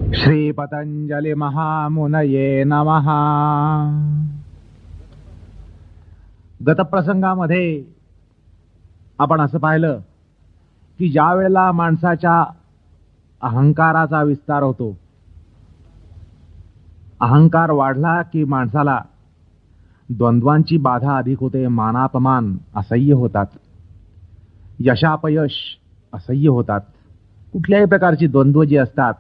श्री पतंजलि महामुनये नमः. गतप्रसंगामध्ये आपण असं पाहिलं की ज्या वेळेला माणसाच्या अहंकाराचा विस्तार होतो, अहंकार वाढला की माणसाला द्वंद्वांची बाधा अधिक होते, मानापमान असह्य होतात, यशापयश असह्य होतात. कुठल्याही प्रकारची द्वंद्व जी असतात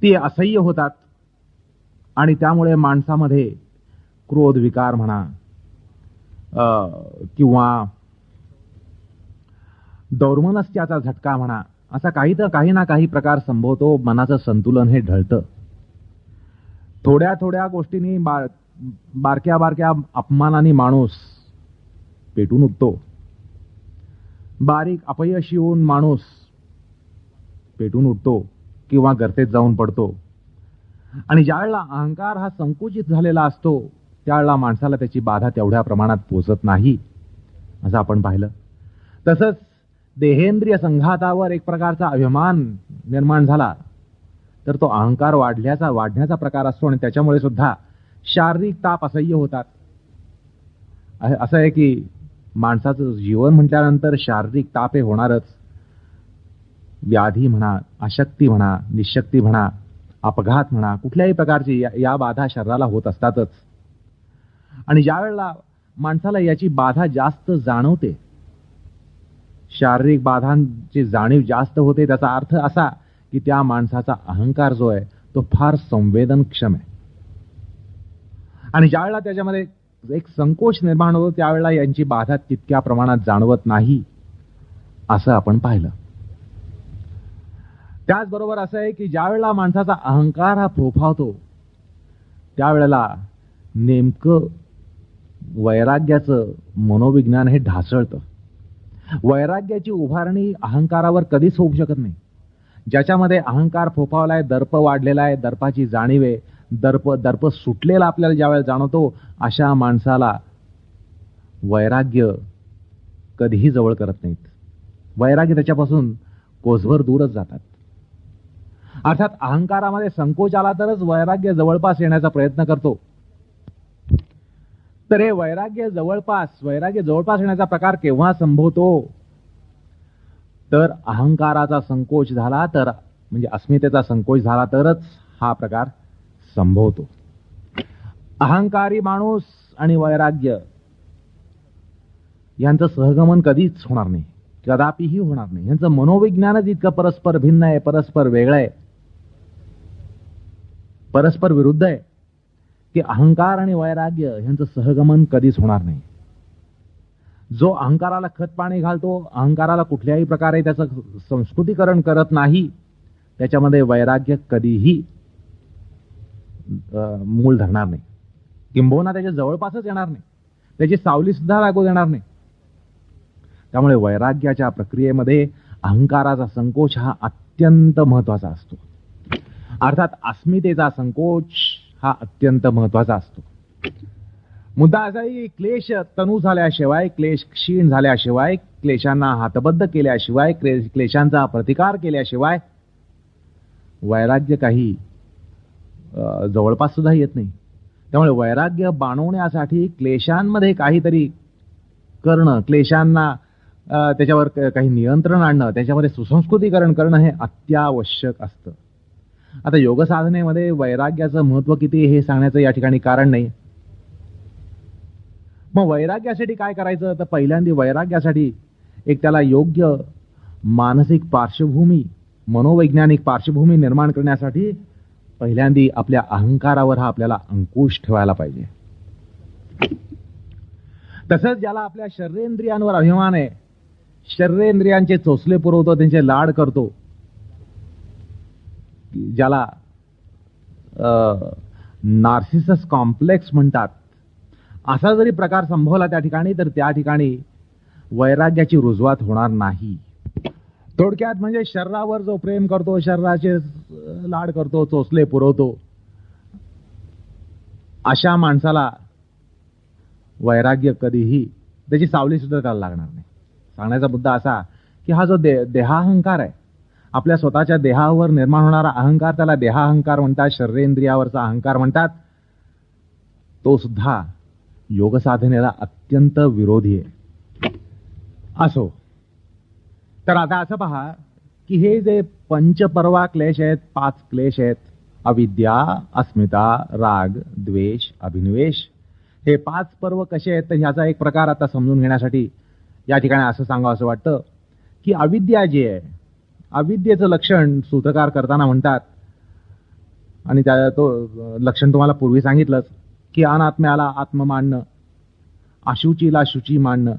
ती असह्य होतात आणि त्यामुळे माणसामध्ये क्रोध विकार म्हणा किंवा दौर्मनस्याचा झटका म्हणा, असा काही ना काही प्रकार संभवतो. मनाचं संतुलन हे ढळतं. थोड्या थोड्या गोष्टींनी बारक्या बारक्या अपमानाने माणूस पेटून उठतो. बारीक अपयश येऊन माणूस पेटून उठतो किंवा गर्तेत जाऊन पडतो. आणि ज्यावेळेला अहंकार हा संकुचित झालेला असतो त्यावेळेला माणसाला त्याची बाधा तेवढ्या प्रमाणात पोचत नाही, असं आपण पाहिलं. तसंच देहेंद्रिय संघातावर एक प्रकारचा अभिमान निर्माण झाला तर तो अहंकार वाढण्याचा प्रकार असतो आणि त्याच्यामुळे सुद्धा शारीरिक ताप असह्य होतात. असं आहे की माणसाचं जीवन म्हटल्यानंतर शारीरिक ताप हे होणारच. व्याधी म्हणा, अशक्ती म्हणा, निशक्ती म्हणा, अपघात म्हणा, कुठल्याही प्रकारची या बाधा शरीराला होत असतातच. आणि ज्या वेळेला माणसाला याची बाधा जास्त जाणवते, शारीरिक बाधांची जाणीव जास्त होते, त्याचा अर्थ असा की त्या माणसाचा अहंकार जो आहे तो फार संवेदनक्षम आहे. आणि ज्यावेळेला त्याच्यामध्ये एक संकोच निर्माण होतो त्यावेळेला यांची बाधा तितक्या प्रमाणात जाणवत नाही, असं आपण पाहिलं. त्याचबरोबर असं आहे की ज्या वेळेला माणसाचा अहंकार हा फोफावतो त्यावेळेला नेमकं वैराग्याचं मनोविज्ञान हे ढासळतं. वैराग्याची उभारणी अहंकारावर कधीच होऊ शकत नाही. ज्याच्यामध्ये अहंकार फोफावलाय, दर्प वाढलेला आहे, दर्पाची जाणीव आहे, दर्प सुटलेला आपल्याला ज्यावेळेला जाणवतो, अशा माणसाला वैराग्य कधीही जवळ करत नाहीत. वैराग्य त्याच्यापासून कोसभर दूरच जातात. अर्थात अहंकारामध्ये संकोच आला तरच वैराग्य जवळपास येण्याचा प्रयत्न करतो. तर हे वैराग्य जवळपास येण्याचा प्रकार केव्हा संभवतो तर अहंकाराचा संकोच झाला तर, म्हणजे अस्मितेचा संकोच झाला तरच हा प्रकार संभवतो. अहंकारी माणूस आणि वैराग्य यांचं सहगमन कधीच होणार नाही, कदापिही होणार नाही. यांचं मनोविज्ञानच इतकं परस्पर भिन्न आहे, परस्पर वेगळं आहे, परस्पर विरुद्ध आहे की अहंकार आणि वैराग्य यांचं सहगमन कधीच होणार नाही. जो अहंकाराला खत पाणी घालतो, अहंकाराला कुठल्याही प्रकारे त्याचं संस्कृतीकरण करत नाही, त्याच्यामध्ये वैराग्य कधीही मूळ धरणार नाही, किंबहुना त्याच्या जवळपासच येणार नाही, त्याची सावली सुद्धा लागू देणार नाही. त्यामुळे वैराग्याच्या प्रक्रियेमध्ये अहंकाराचा संकोच हा अत्यंत महत्वाचा असतो. अर्थात अस्मितेचा संकोच हा अत्यंत महत्वाचा असतो. मुद्दा असा आहे की क्लेश तनू झाल्याशिवाय, क्लेश क्षीण झाल्याशिवाय, क्लेशांना हातबद्ध केल्याशिवाय, क्लेशांचा प्रतिकार केल्याशिवाय वैराग्य काही जवळपास सुद्धा येत नाही. त्यामुळे वैराग्य बाणवण्यासाठी क्लेशांमध्ये काहीतरी करणं, क्लेशांना त्याच्यावर काही नियंत्रण आणणं, त्याच्यामध्ये सुसंस्कृतीकरण करणं हे अत्यावश्यक असतं. आता योग साधनेमध्ये वैराग्याचं महत्व किती हे सांगण्याचं या ठिकाणी कारण नाही. मग वैराग्यासाठी काय करायचं तर पहिल्यांदा वैराग्यासाठी एक त्याला योग्य मानसिक पार्श्वभूमी, मनोवैज्ञानिक पार्श्वभूमी निर्माण करण्यासाठी पहिल्यांदा आपल्या अहंकारावर हा आपल्याला अंकुश ठेवायला पाहिजे. तसंच ज्याला आपल्या शरीरेंद्रियांवर अभिमान आहे, शरीरेंद्रियांचे चोचले पुरवतो, त्यांचे लाड करतो, ज्याला नार्सिसस कॉम्प्लेक्स म्हणतात, असा जरी प्रकार संभवला त्या ठिकाणी तर त्या ठिकाणी वैराग्याची रुजवात होणार नाही. थोडक्यात म्हणजे शरीरावर जो प्रेम करतो, शरीराचे लाड करतो, चोचले पुरवतो, अशा माणसाला वैराग्य कधीही त्याची सावली सुद्धा त्याला लागणार नाही. सांगण्याचा मुद्दा असा की हा जो देहाहंकार आहे, आपल्या स्वतःच्या देहावर निर्माण होणारा अहंकार, त्याला देहाहंकार म्हणतात, शरीरेंद्रियावरचा अहंकार म्हणतात, तो सुद्धा योग साधनेला अत्यंत विरोधी आहे. असो, तर आता असं पहा की हे जे पंचपर्वा क्लेश आहेत, 5 क्लेश आहेत, अविद्या, अस्मिता, राग, द्वेष, अभिनिवेश, हे 5 पर्व कसे आहेत, तर ह्याचा एक प्रकार आता समजून घेण्यासाठी या ठिकाणी असं सांगावं असं वाटतं की अविद्या जी आहे, अविद्येचं लक्षण सूत्रकार करताना म्हणतात, आणि त्या तो लक्षण तुम्हाला पूर्वी सांगितलंच, की अनात्म्याला आत्म मानणं, अशुचीला शुची मानणं,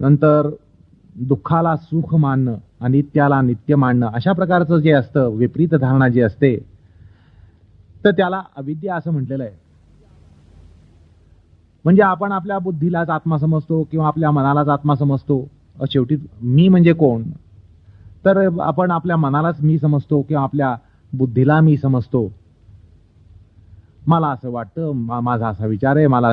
नंतर दुःखाला सुख मानणं, अनित्याला नित्य मानणं, अशा प्रकारचं जे असतं विपरीत धारणा जी असते, तर त्याला अविद्या असं म्हटलेलं आहे. म्हणजे आपण आपल्या बुद्धीलाच आत्मा समजतो किंवा आपल्या मनालाच आत्मा समजतो. शेवटी मी म्हणजे कोण, तर आपण आपल्या मनालाच मी समजतो किंवा आपल्या बुद्धीला मी समजतो. मला असं वाटतं, माझा असा विचार आहे, मला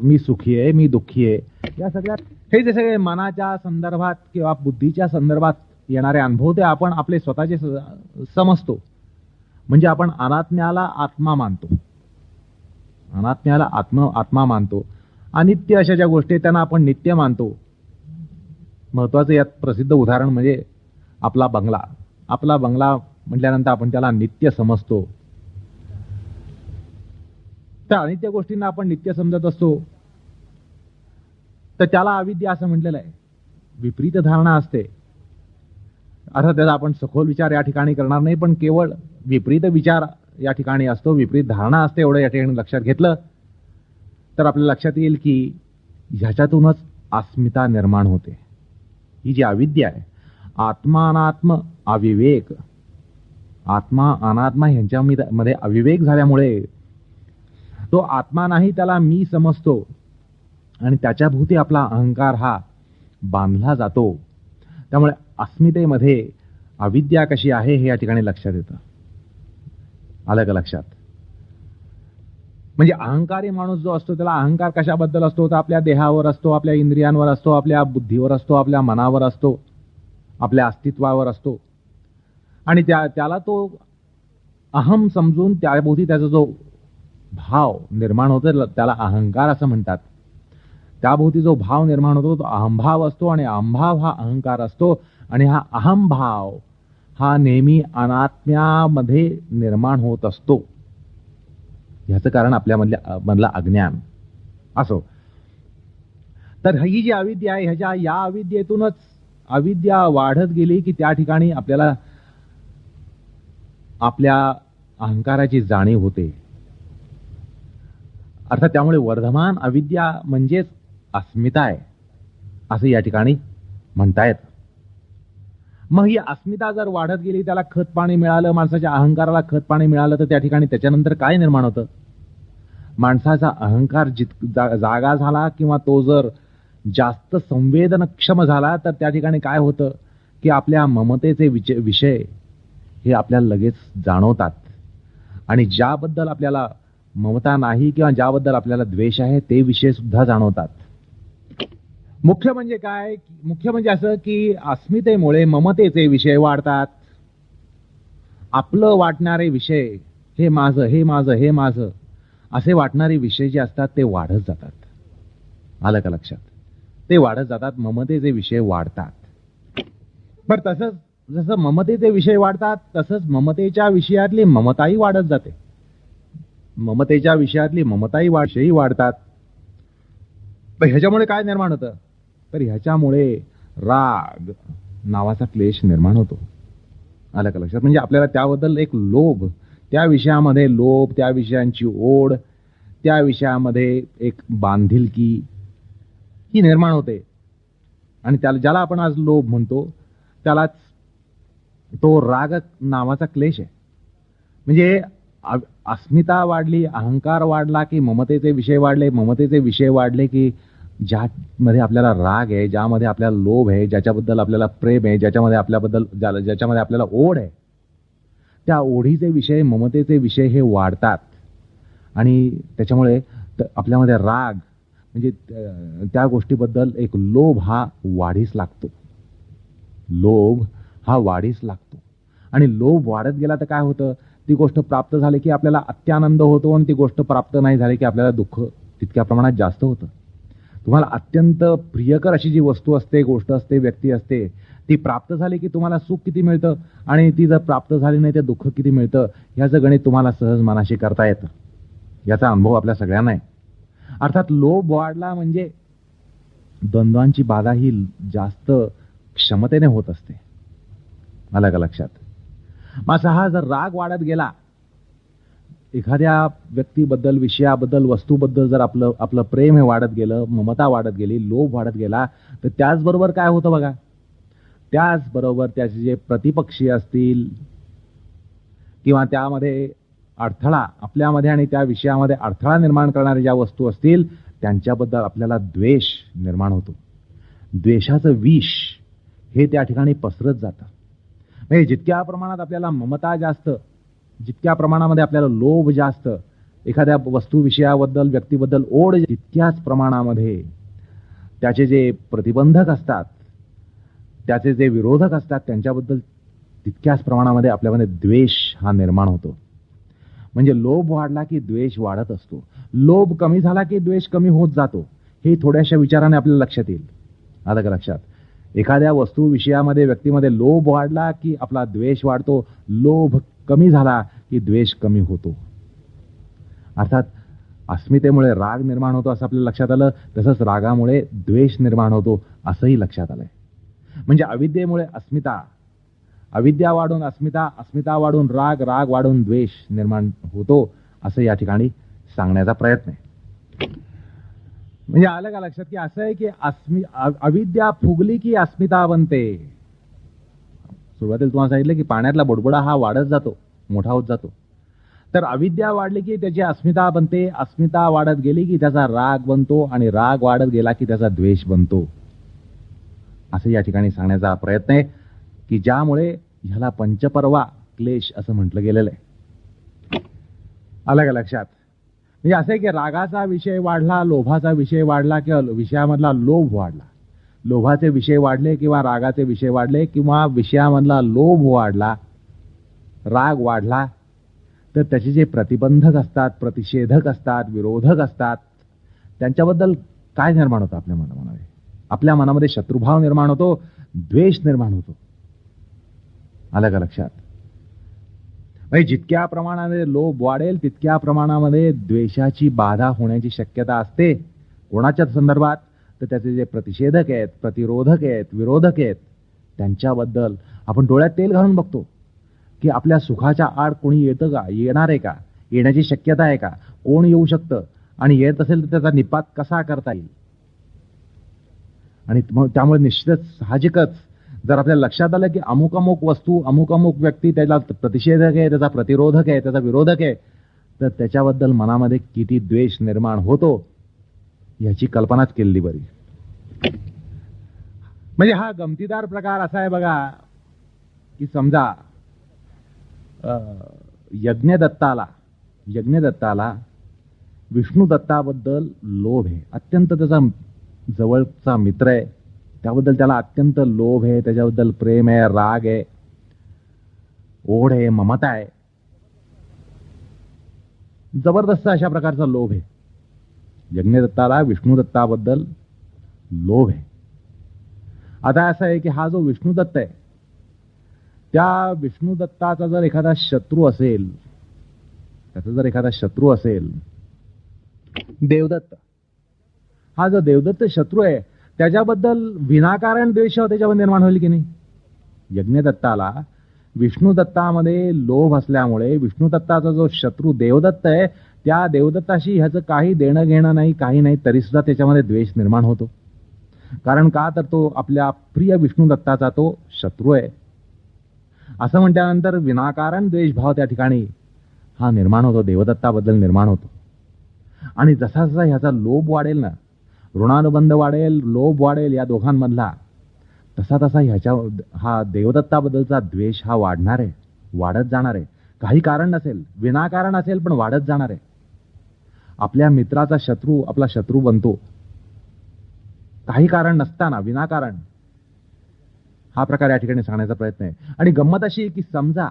मी सुखी आहे, मी दुःखी आहे, या सगळ्या हे जे सगळे मनाच्या संदर्भात किंवा बुद्धीच्या संदर्भात येणारे अनुभव ते आपण आपले स्वतःचे समजतो. म्हणजे आपण अनात्म्याला आत्मा मानतो, अनात्म्याला आत्मा मानतो. अनित्य अशा ज्या गोष्टी त्यांना आपण नित्य मानतो. महत्वाचं यात प्रसिद्ध उदाहरण म्हणजे आपला बंगला. आपला बंगला म्हटल्यानंतर आपण त्याला नित्य समजतो. त्या अनित्य गोष्टींना आपण नित्य समजत असतो, तर त्याला अविद्या असं म्हटलेलं आहे. विपरीत धारणा असते. अर्थात त्याचा आपण सखोल विचार या ठिकाणी करणार नाही, पण केवळ विपरीत विचार या ठिकाणी असतो, विपरीत धारणा असते, एवढं या ठिकाणी लक्षात घेतलं तर आपल्या लक्षात येईल की ह्याच्यातूनच अस्मिता निर्माण होते. ही जी अविद्या आहे, आत्मा अनात्म अविवेक, आत्मा अनात्मा ह्यांच्यामध्ये अविवेक झाल्यामुळे तो आत्मा नाही त्याला मी समजतो आणि त्याच्या भोवती आपला अहंकार हा बांधला जातो. त्यामुळे अस्मितेमध्ये अविद्या कशी आहे हे या ठिकाणी लक्षात येतं. आलं का लक्षात? म्हणजे अहंकारी माणूस जो असतो त्याला अहंकार कशाबद्दल असतो, तर आपल्या देहावर असतो, आपल्या इंद्रियांवर असतो, आपल्या बुद्धीवर असतो, आपल्या मनावर असतो, आपल्या अस्तित्वावर असतो. आणि त्याला तो अहम समजून त्याभोवती त्याचा जो भाव निर्माण होतो त्याला अहंकार असं म्हणतात. त्याभोवती जो भाव निर्माण होतो तो अहंभाव असतो, आणि अहंभाव हा अहंकार असतो. आणि हा अहंभाव हा नेहमी अनात्म्यामध्ये निर्माण होत असतो. ह्याचं कारण आपल्यामधला अज्ञान. असो, तर ही जी अविद्या आहे, ह्याच्या या अविद्येतूनच अविद्या वाढत गेली की त्या ठिकाणी आपल्याला आपल्या अहंकाराची जाणीव होते. अर्थात त्यामुळे वर्धमान अविद्या म्हणजेच अस्मिता आहे असं या ठिकाणी म्हणता येतं. मग ही अस्मिता जर वाढत गेली, त्याला खत पाणी मिळालं, माणसाच्या अहंकाराला खत पाणी मिळालं, तर त्या ठिकाणी त्याच्यानंतर काय निर्माण होतं? माणसाचा अहंकार जागा झाला किंवा तो जर जास्त संवेदनक्षम झाला, तर त्या ठिकाणी काय होतं की आपल्या ममतेचे विषय हे आपल्याला लगेच जाणवतात. आणि ज्याबद्दल आपल्याला ममता नाही किंवा ज्याबद्दल आपल्याला द्वेष आहे ते विषय सुद्धा जाणवतात. मुख्य म्हणजे काय? मुख्य म्हणजे असं की अस्मितेमुळे ममतेचे विषय वाढतात. आपलं वाटणारे विषय, हे माझं, हे माझं, हे माझं, असे वाटणारे विषय जे असतात ते वाढत जातात. आलं का लक्षात? ते वाढत जातात, ममतेचे विषय वाढतात. पण तसंच जसं ममतेचे विषय वाढतात तसंच ममतेच्या विषयातली ममताही वाढत जाते. ममतेच्या विषयातली ममताही विषयही वाढतात. पण ह्याच्यामुळे काय निर्माण होतं? तर ह्याच्यामुळे राग नावाचा क्लेश निर्माण होतो. आलं का लक्षात? म्हणजे आपल्याला त्याबद्दल एक लोभ, त्या विषयामध्ये लोभ, त्या विषयांची ओढ, त्या विषयामध्ये एक बांधिलकी ही निर्माण होते. आणि त्याला ज्याला आपण आज लोभ म्हणतो त्यालाच तो राग नावाचा क्लेश आहे. म्हणजे अस्मिता वाढली, अहंकार वाढला की ममतेचे विषय वाढले, ममतेचे विषय वाढले की ज्यामध्ये आपल्याला राग आहे, ज्यामध्ये आपल्याला लोभ आहे, ज्याच्याबद्दल आपल्याला प्रेम आहे, ज्याच्यामध्ये आपल्याला ओढ आहे, त्या ओढीचे विषय, ममतेचे विषय हे वाढतात. आणि त्याच्यामुळे आपल्यामध्ये राग म्हणजे त्या गोष्टीबद्दल एक लोभ हा वाढीस लागतो. लोभ हा वाढीस लागतो. आणि लोभ वाढत गेला तर काय होतं, ती गोष्ट प्राप्त झाली की आपल्याला अत्यानंद होतो आणि ती गोष्ट प्राप्त नाही झाली की आपल्याला दुःख तितक्या प्रमाणात जास्त होतं. तुम्हाला अत्यंत प्रियकर अशी जी वस्तू असते, गोष्ट असते, व्यक्ती असते, ती प्राप्त झाली की तुम्हाला सुख किती मिळतं आणि ती जर प्राप्त झाली नाही तर दुःख किती मिळतं, याचं गणित तुम्हाला सहज मनाशी करता येतं. याचा अनुभव आपल्या सगळ्यांना आहे. अर्थात लोभ वाढला म्हणजे द्वंद्वांची बाधा ही जास्त क्षमतेने होत असते. आलं का लक्षात? माझा हा जर राग वाढत गेला, एखाद्या व्यक्तीबद्दल, विषयाबद्दल, वस्तूबद्दल जर आपलं प्रेम हे वाढत गेलं, ममता वाढत गेली, लोभ वाढत गेला, तर त्याचबरोबर काय होतं बघा, त्याचबरोबर त्याचे जे प्रतिपक्षी असतील किंवा त्यामध्ये अडथळा आपल्यामध्ये आणि त्या विषयामध्ये अडथळा निर्माण करणाऱ्या ज्या वस्तू असतील त्यांच्याबद्दल आपल्याला द्वेष निर्माण होतो. द्वेषाचं विष हे त्या ठिकाणी पसरत जातं. म्हणजे जितक्या प्रमाणात आपल्याला ममता जास्त, जितक्या प्रमाणामध्ये आपल्याला लोभ जास्त, एखाद्या वस्तू विषयाबद्दल, व्यक्तीबद्दल ओढ, तितक्याच प्रमाणामध्ये त्याचे जे प्रतिबंधक असतात, त्याचे जे विरोधक असतात, त्यांच्याबद्दल तितक्याच प्रमाणामध्ये आपल्यामध्ये द्वेष हा निर्माण होतो. म्हणजे लोभ वाढला की द्वेष वाढत असतो, लोभ कमी झाला की द्वेष कमी होत जातो. हे थोड्याशा विचाराने आपल्याला लक्षात येईल. आलं का लक्षात? एखाद्या वस्तू विषयामध्ये, व्यक्तीमध्ये लोभ वाढला की आपला द्वेष वाढतो, लोभ कमी झाला की द्वेष कमी होतो. अर्थात अस्मितेमुळे राग निर्माण होतो असं आपल्याला लक्षात आलं, तसंच रागामुळे द्वेष निर्माण होतो असंही लक्षात आलंय. म्हणजे अविद्येमुळे अस्मिता, अविद्या वाढून अस्मिता, अस्मिता वाढून राग, राग वाढून द्वेष निर्माण होतो असं या ठिकाणी सांगण्याचा प्रयत्न आहे. म्हणजे आलं का लक्षात की असं आहे की अविद्या फुगली की अस्मिता बनते. सुरुवातीला तुम्हाला सांगितलं की पाण्यातला बुडबुडा हा वाढत जातो, मोठा होत जातो. तर अविद्या वाढली की त्याची अस्मिता बनते, अस्मिता वाढत गेली की त्याचा राग बनतो आणि राग वाढत गेला की त्याचा द्वेष बनतो असं या ठिकाणी सांगण्याचा प्रयत्न आहे. की ज्यामुळे ह्याला पंचपर्वा क्लेश असं म्हटलं गेलेलं आहे. आलं का लक्षात? म्हणजे असं आहे की रागाचा विषय वाढला, लोभाचा विषय वाढला किंवा विषयामधला लोभ वाढला, लोभाचे विषय वाढले किंवा रागाचे विषय वाढले किंवा विषयामधला लोभ वाढला, राग वाढला, तर त्याचे जे प्रतिबंधक असतात, प्रतिषेधक असतात, विरोधक असतात, त्यांच्याबद्दल काय निर्माण होतं आपल्या मनामध्ये? आपल्या मनामध्ये शत्रुभाव निर्माण होतो, द्वेष निर्माण होतो. आलं का लक्षात? म्हणजे जितक्या प्रमाणामध्ये लोभ वाढेल तितक्या प्रमाणामध्ये द्वेषाची बाधा होण्याची शक्यता असते. कोणाच्या संदर्भात? तर त्याचे जे प्रतिषेधक आहेत, प्रतिरोधक आहेत, विरोधक आहेत, त्यांच्याबद्दल आपण डोळ्यात तेल घालून बघतो की आपल्या सुखाच्या आड कोणी येतं का, येणार आहे का, येण्याची शक्यता आहे का, कोण येऊ शकतं आणि येत असेल तर त्याचा निपात कसा करता येईल. आणि त्यामुळे निश्चितच साहजिकच जर आपल्याला लक्षात आलं की अमुक अमुक वस्तू, अमुक अमुक व्यक्ती त्याला प्रतिषेधक आहे, त्याचा प्रतिरोधक आहे, त्याचा विरोधक आहे, तर त्याच्याबद्दल मनामध्ये किती द्वेष निर्माण होतो याची कल्पनाच केली बरी. म्हणजे हा गमतीदार प्रकार असा आहे बघा की समजा यज्ञदत्ताला विष्णू दत्ताबद्दल लोभ आहे, अत्यंत त्याचा जवळचा मित्र आहे, त्याबद्दल त्याला अत्यंत लोभ आहे, त्याच्याबद्दल प्रेम आहे, राग आहे, ओढ आहे, ममता आहे, जबरदस्त अशा प्रकारचा लोभ आहे. यज्ञदत्ताला विष्णुदत्ताबद्दल लोभ आहे. आता असं आहे की हा जो विष्णुदत्त आहे, त्या विष्णुदत्ताचा जर एखादा शत्रू असेल, देवदत्त, हा जो देवदत्त शत्रू आहे त्याच्याबद्दल विनाकारण द्वेष त्याच्यावर निर्माण होईल की नाही? यज्ञदत्ताला विष्णुदत्तामध्ये लोभ असल्यामुळे विष्णुदत्ताचा जो शत्रू देवदत्त आहे, त्या देवदत्ताशी ह्याचं काही देणं घेणं नाही, काही नाही, तरी सुद्धा त्याच्यामध्ये द्वेष निर्माण होतो. कारण का? तर तो आपल्या प्रिय विष्णुदत्ताचा तो शत्रू आहे. असं म्हटल्यानंतर विनाकारण द्वेषभाव त्या ठिकाणी हा निर्माण होतो, देवदत्ताबद्दल निर्माण होतो. आणि जसा जसा ह्याचा लोभ वाढेल ना, ऋणानुबंध वाढेल, लोभ वाढेल या दोघांमधला, तसा तसा हा देवदत्ताबद्दलचा द्वेष हा वाढणार आहे, वाढत जाणार आहे. काही कारण नसेल, विनाकारण असेल, पण वाढत जाणार आहे. आपल्या मित्राचा शत्रू आपला शत्रू बनतो काही कारण नसताना, विनाकारण. हा प्रकार या ठिकाणी सांगण्याचा प्रयत्न आहे. आणि गंमत अशी की समजा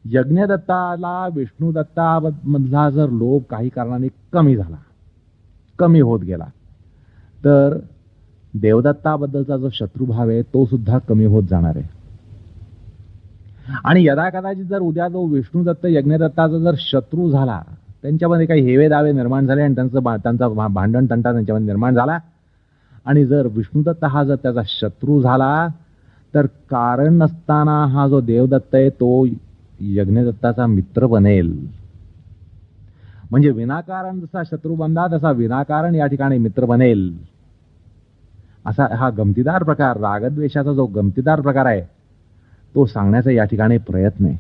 यज्ञदत्ताला विष्णुदत्ता मधला जर लोभ काही कारणाने कमी झाला, कमी होत गेला, तर देवदत्ताबद्दलचा जो शत्रुभाव आहे तो सुद्धा कमी होत जाणार आहे. आणि यदा कदाचित जर उद्या जो विष्णुदत्त यज्ञदत्ताचा जर शत्रू झाला, त्यांच्यामध्ये काही हेवे दावे निर्माण झाले आणि त्यांचा भांडण तंटा त्यांच्यामध्ये निर्माण झाला, आणि जर विष्णुदत्त हा जर त्याचा शत्रू झाला, तर कारण नसताना हा जो देवदत्त आहे तो यज्ञदत्ताचा मित्र बनेल. म्हणजे विनाकारण जसा शत्रू बनला तसा विनाकारण या ठिकाणी मित्र बनेल. असा हा गमतीदार प्रकार, रागद्वेषाचा जो गमतीदार प्रकार आहे तो सांगण्याचा या ठिकाणी प्रयत्न आहे.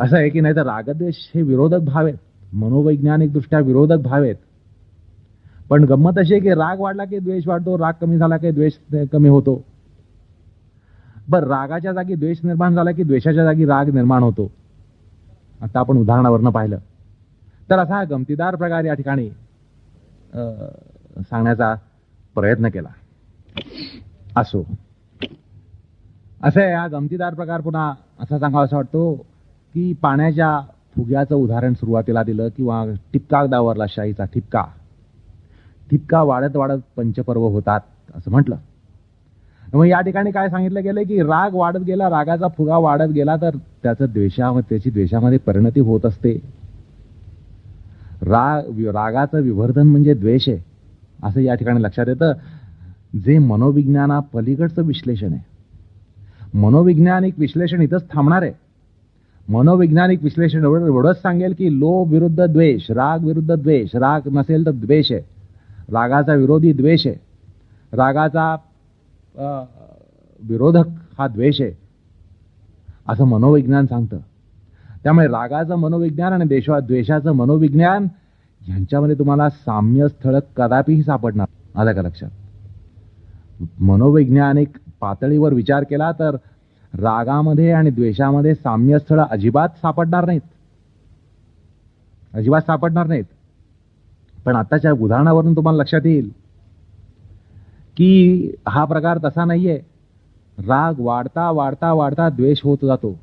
असं आहे की नाही तर रागद्वेष हे विरोधक भाव आहेत, मनोवैज्ञानिक दृष्ट्या विरोधक भाव आहेत. पण गंमत अशी आहे की राग वाढला की द्वेष वाढतो, राग कमी झाला की द्वेष कमी होतो. बर, रागाच्या जागी द्वेष निर्माण झाला की द्वेषाच्या जागी राग निर्माण होतो. आता आपण उदाहरणावरनं पाहिलं तर असा हा गमतीदार प्रकार या ठिकाणी सांगण्याचा प्रयत्न केला. असो, असं आहे हा गमतीदार प्रकार. पुन्हा असा सांगावासा वाटतो की पाण्याच्या फुग्याचं उदाहरण सुरुवातीला दिलं, किंवा ठिपका दावरला, शाईचा ठिपका. ठिपका वाढत वाढत पंचपर्व होतात असं म्हटलं. मग या ठिकाणी काय सांगितलं गेलं की राग वाढत गेला, रागाचा फुगा वाढत गेला तर त्याची द्वेषामध्ये परिणती होत असते. रागाचं विवर्धन म्हणजे द्वेष आहे असं या ठिकाणी लक्षात येतं, जे मनोविज्ञाना पलीकडचं विश्लेषण आहे. मनोवैज्ञानिक विश्लेषण इथंच थांबणार आहे. मनोवैज्ञानिक विश्लेषण एवढंच सांगेल की लोभ विरुद्ध द्वेष, राग विरुद्ध द्वेष, राग नसेल तर द्वेष आहे, रागाचा विरोधी द्वेष आहे, रागाचा विरोधक हा द्वेष आहे असं मनोविज्ञान सांगतं. त्यामुळे रागाचं मनोविज्ञान आणि द्वेषाचं मनोविज्ञान यांच्यामध्ये तुम्हाला साम्य स्थळ कदापिही सापडणार. आलं का लक्षात? मनोवैज्ञानिक पातळीवर विचार केला तर रागामध्ये आणि द्वेषामध्ये साम्य स्थळ अजिबात सापडणार नाहीत, अजिबात सापडणार नाहीत. पण आताच्या उदाहरणावरून तुम्हाला लक्षात येईल की हा प्रकार तसा नाहीये. राग वाढता वाढता वाढता द्वेष होत जातो.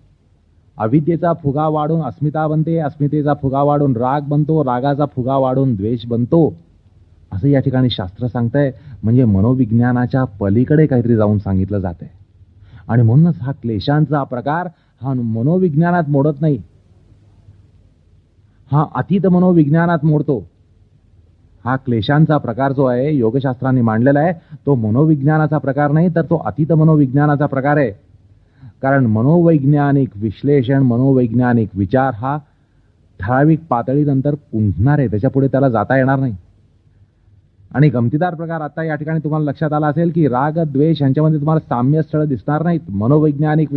अविद्येचा फुगा वाढून अस्मिता बनते, अस्मितेचा फुगा वाढून राग बनतो, रागाचा फुगा वाढून द्वेष बनतो असं या ठिकाणी शास्त्र सांगतंय. म्हणजे मनोविज्ञानाच्या पलीकडे काहीतरी जाऊन सांगितलं जातंय. आणि म्हणूनच हा क्लेशांचा प्रकार हा मनोविज्ञानात मोडत नाही, हा अतीत मनोविज्ञानात मोडतो. हा क्लेशांचा प्रकार जो आहे योगशास्त्रांनी मांडलेला आहे तो मनोविज्ञानाचा प्रकार नाही, तर तो अतीत मनोविज्ञानाचा प्रकार आहे. कारण मनोवैज्ञानिक विश्लेषण, मनोवैज्ञानिक विचार हा ठराविक पातळीनंतर पुंजणार आहे, त्याच्यापुढे त्याला जाता येणार नाही. आणि गमतीदार प्रकार आता या ठिकाणी तुम्हाला लक्षात आला असेल की राग द्वेष यांच्यामध्ये तुम्हाला साम्य स्थळ दिसणार नाहीत. मनोवैज्ञानिक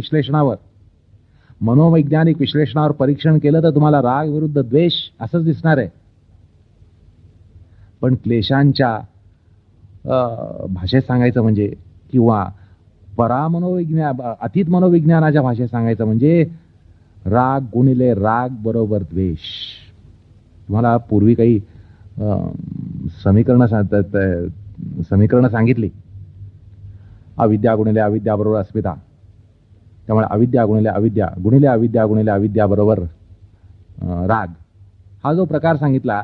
विश्लेषणावर परीक्षण केलं तर तुम्हाला राग विरुद्ध द्वेष असंच दिसणार आहे. पण क्लेशांच्या भाषेत सांगायचं म्हणजे, किंवा अतीत मनोविज्ञानाच्या भाषेत सांगायचं म्हणजे राग गुणिले राग बरोबर द्वेष. तुम्हाला पूर्वी काही समीकरणं सांगितली, अविद्या गुणिले अविद्या बरोबर अस्मिता. त्यामुळे अविद्या गुणिले अविद्या गुणिले अविद्या गुणिले अविद्या बरोबर राग, हा जो प्रकार सांगितला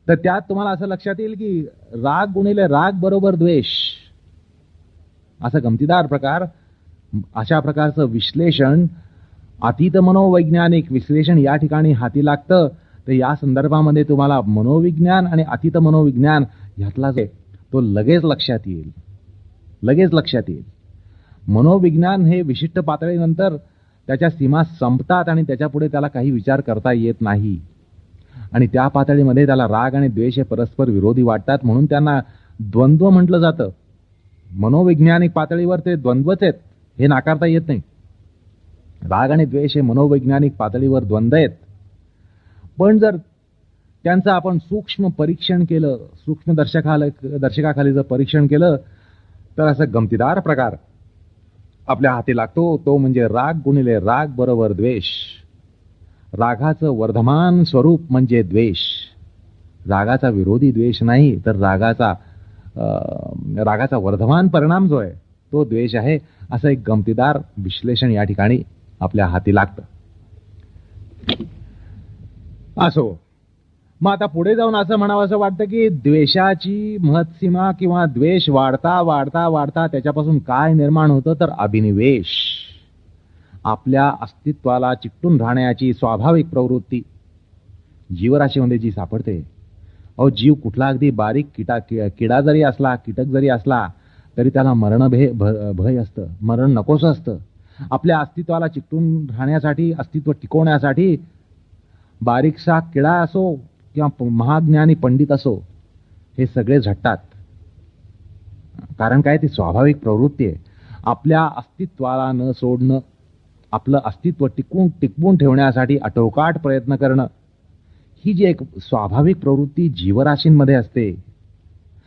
तर त्यात तुम्हाला असं लक्षात येईल की राग गुणिले राग बरोबर द्वेष असा गमतीदार प्रकार. अशा प्रकारचं विश्लेषण, अतीत मनोवैज्ञानिक विश्लेषण या ठिकाणी हाती लागतं. तर या संदर्भामध्ये तुम्हाला मनोविज्ञान आणि अतीत मनोविज्ञान ह्यातला तो लगेच लक्षात येईल. मनोविज्ञान हे विशिष्ट पातळीनंतर त्याच्या सीमा संपतात आणि त्याच्यापुढे त्याला काही विचार करता येत नाही. आणि त्या पातळीमध्ये त्याला राग आणि द्वेष हे परस्पर विरोधी वाटतात, म्हणून त्यांना द्वंद्व म्हटलं जातं. मनोवैज्ञानिक पातळीवर ते द्वंद्वच आहेत, हे नाकारता येत नाही. राग आणि द्वेष हे मनोवैज्ञानिक पातळीवर द्वंद्व आहेत. पण जर त्यांचं आपण सूक्ष्म परीक्षण केलं, सूक्ष्म दर्शकाखाली जर परीक्षण केलं तर असं गमतीदार प्रकार आपल्या हाती लागतो. तो म्हणजे राग गुणिले राग बरोबर द्वेष. रागाचं वर्धमान स्वरूप म्हणजे द्वेष. रागाचा विरोधी द्वेष नाही, तर रागाचा रागाचा वर्धमान परिणाम जो आहे तो द्वेष आहे, असं एक गमतीदार विश्लेषण या ठिकाणी आपल्या हाती लागतं. असो, मग आता पुढे जाऊन असं म्हणावं असं वाटतं की द्वेषाची महत्सीमा किंवा द्वेष वाढता वाढता वाढता त्याच्यापासून काय निर्माण होतं तर अभिनिवेश, आपल्या अस्तित्वाला चिकटून राहण्याची स्वाभाविक प्रवृत्ती जीवराशीमध्ये जी सापडते. अहो, जीव कुठला अगदी बारीक किडा जरी असला, कीटक जरी असला तरी त्याला मरण भय असतं, मरण नकोसं असतं. आपल्या अस्तित्वाला चिकटून राहण्यासाठी, अस्तित्व टिकवण्यासाठी बारीकसा किडा असो किंवा महाज्ञानी पंडित असो, हे सगळे झटतात. कारण काय, ती स्वाभाविक प्रवृत्ती आहे. आपल्या अस्तित्वाला न सोडणं, आपलं अस्तित्व टिकवून ठेवण्यासाठी आटोकाट प्रयत्न करणं, ही जी एक स्वाभाविक प्रवृत्ती जीवराशींमध्ये असते.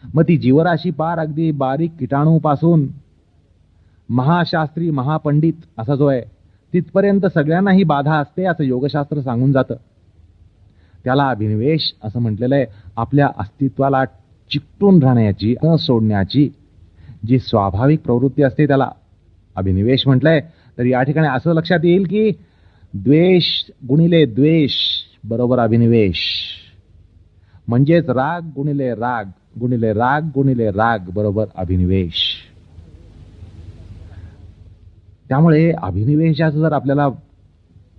मग ती जीवराशी पार अगदी बारीक किटाणूपासून महाशास्त्री महापंडित असा जो आहे तिथपर्यंत सगळ्यांना ही बाधा असते असं योगशास्त्र सांगून जातं. त्याला अभिनिवेश असं म्हटलेलं आहे. आपल्या अस्तित्वाला चिकटून राहण्याची, न सोडण्याची जी स्वाभाविक प्रवृत्ती असते त्याला अभिनिवेश म्हटलंय. तर या ठिकाणी असं लक्षात येईल की द्वेष गुणिले द्वेष बरोबर अभिनिवेश, म्हणजेच राग गुणिले राग गुणिले राग गुणिले राग बरोबर अभिनिवेश. त्यामुळे अभिनिवेशाचं जर आपल्याला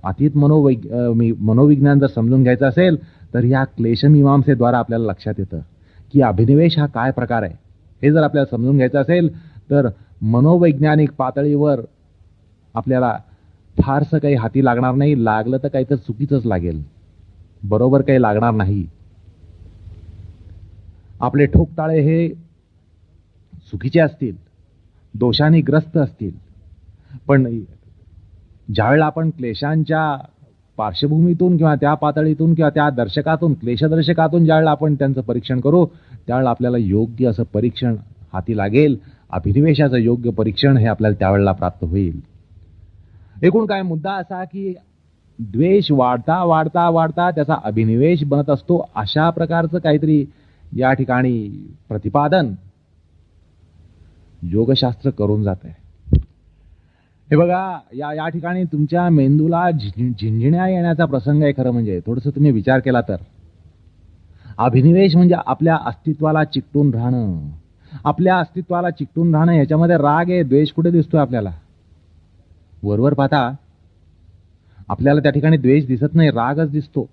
अतीत मनोविज्ञान जर समजून घ्यायचं असेल तर या क्लेशमीमांसेद्वारा आपल्याला लक्षात येतं की अभिनिवेश हा काय प्रकार आहे. हे जर आपल्याला समजून घ्यायचं असेल तर मनोवैज्ञानिक पातळीवर आपल्याला फारसं काही हाती लागणार नाही. लागलं तर काही तर चुकीचंच लागेल, बरोबर काही लागणार नाही. आपले ठोकताळे हे चुकीचे असतील, दोषांनी ग्रस्त असतील, पण ज्यावेळेला आपण क्लेशांच्या पार्श्वभूमीतून किंवा त्या पातळीतून किंवा त्या दर्शकातून, क्लेशदर्शकातून ज्यावेळेला आपण त्यांचं परीक्षण करू त्यावेळेला आपल्याला योग्य असं परीक्षण हाती लागेल. अभिनिवेशाचं योग्य परीक्षण हे आपल्याला त्यावेळेला प्राप्त होईल. एकूण काय मुद्दा असा की द्वेष वाढता वाढता वाढता त्याचा अभिनिवेश बनत असतो, अशा प्रकारचं काहीतरी या ठिकाणी प्रतिपादन योगशास्त्र करून जात आहे. हे बघा, या ठिकाणी तुमच्या मेंदूला झिंझिण्या येण्याचा प्रसंग आहे. खरं म्हणजे थोडंसं तुम्ही विचार केला तर अभिनिवेश म्हणजे आपल्या अस्तित्वाला चिकटून राहणं. आपल्या अस्तित्वाला चिकटून राहणं याच्यामध्ये राग आहे, द्वेष कुठे दिसतोय आपल्याला? वरवर पाहता आपल्याला त्या ठिकाणी द्वेष दिसत नाही, रागच दिसतो.